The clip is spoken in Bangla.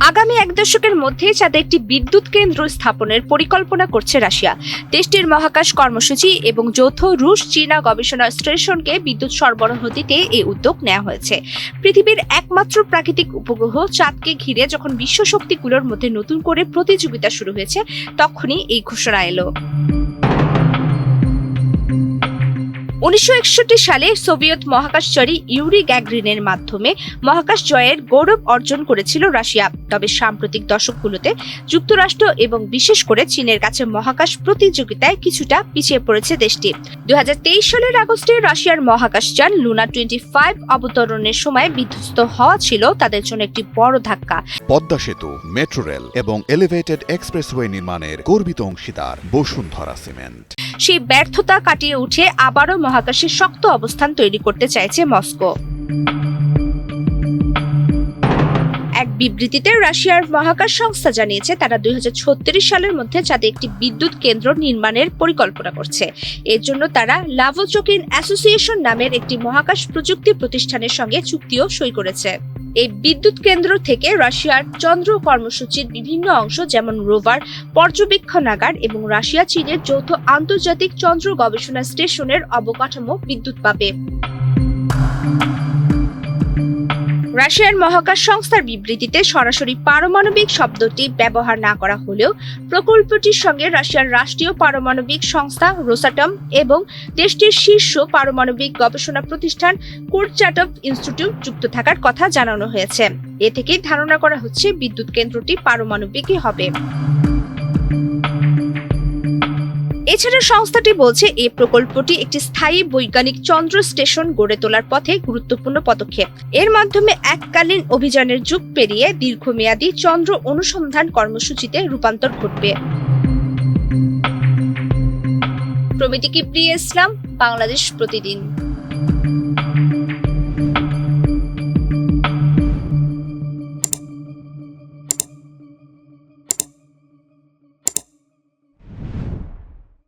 আগামী এক দশকের মধ্যে চাঁদে একটি বিদ্যুৎ কেন্দ্র স্থাপনের পরিকল্পনা করছে রাশিয়া। দেশটির মহাকাশ কর্মসূচি এবং যৌথ রুশ-চীনা গবেষণা স্টেশনকে বিদ্যুৎ সরবরাহ দিতে এই উদ্যোগ নেওয়া হয়েছে। পৃথিবীর একমাত্র প্রাকৃতিক উপগ্রহ চাঁদকে ঘিরে যখন বিশ্ব শক্তিগুলোর মধ্যে নতুন করে প্রতিযোগিতা শুরু হয়েছে, তখনই এই ঘোষণা এলো। 1961 সালে সোভিয়েত মহাকাশচারী ইউরি গ্যাগরিনের মাধ্যমে মহাকাশ জয়ের গৌরব অর্জন করেছিল রাশিয়া। তবে সাম্প্রতিক দশকগুলোতে যুক্তরাষ্ট্র এবং বিশেষ করে চীনের কাছে মহাকাশ প্রতিযোগিতায় কিছুটা পিছিয়ে পড়েছে দেশটি। 2023 সালের আগস্টে রাশিয়ার মহাকাশযান লুনা 25 অবতরণের সময় বিধ্বস্ত হওয়া ছিল তাদের জন্য একটি বড় ধাক্কা। পদ্মা সেতু, মেট্রো রেল এবং এলিভেটেড এক্সপ্রেসওয়ে নির্মাণের গর্বিত অংশীদার বসুন্ধরা সিমেন্ট। সেই ব্যর্থতা কাটিয়ে উঠে আবারও মহাকাশে শক্ত অবস্থান তৈরি করতে চাইছে মস্কো। এক বিবৃতিতে রাশিয়ার মহাকাশ সংস্থা জানিয়েছে তারা 2036 সালের মধ্যে চাঁদে একটি বিদ্যুৎ কেন্দ্র নির্মাণের পরিকল্পনা করছে। এর জন্য তারা লাভোচকিন অ্যাসোসিয়েশন নামের একটি মহাকাশ প্রযুক্তি প্রতিষ্ঠানের সঙ্গে চুক্তিও সই করেছে। এই বিদ্যুৎ কেন্দ্র থেকে রাশিয়ার চন্দ্র কর্মসূচির বিভিন্ন অংশ যেমন রোভার, পর্যবেক্ষণাগার এবং রাশিয়া চীনের যৌথ আন্তর্জাতিক চন্দ্র গবেষণা স্টেশনের অবকাঠামো বিদ্যুৎ পাবে। রাশিয়ার মহাকাশ সংস্থার বিবৃতিতে সরাসরি পারমাণবিক শব্দটি ব্যবহার না করা হলেও প্রকল্পটির সঙ্গে রাশিয়ার রাষ্ট্রীয় পারমাণবিক সংস্থা রোসাটম এবং দেশটির শীর্ষ পারমাণবিক গবেষণা প্রতিষ্ঠান কুরচাটভ ইনস্টিটিউট যুক্ত থাকার কথা জানানো হয়েছে। এ থেকেই ধারণা করা হচ্ছে বিদ্যুৎ কেন্দ্রটি পারমাণবিকই হবে। এছাড়া সংস্থাটি বলছে এই প্রকল্পটি একটি স্থায়ী বৈজ্ঞানিক চন্দ্র স্টেশন গড়ে তোলার পথে গুরুত্বপূর্ণ পদক্ষেপ। এর মাধ্যমে এককালীন অভিযানের যুগ পেরিয়ে দীর্ঘমেয়াদী চন্দ্র অনুসন্ধান কর্মসূচিতে রূপান্তর ঘটবে। প্রমিতি কিবরিয়া ইসলাম, বাংলাদেশ প্রতিদিন।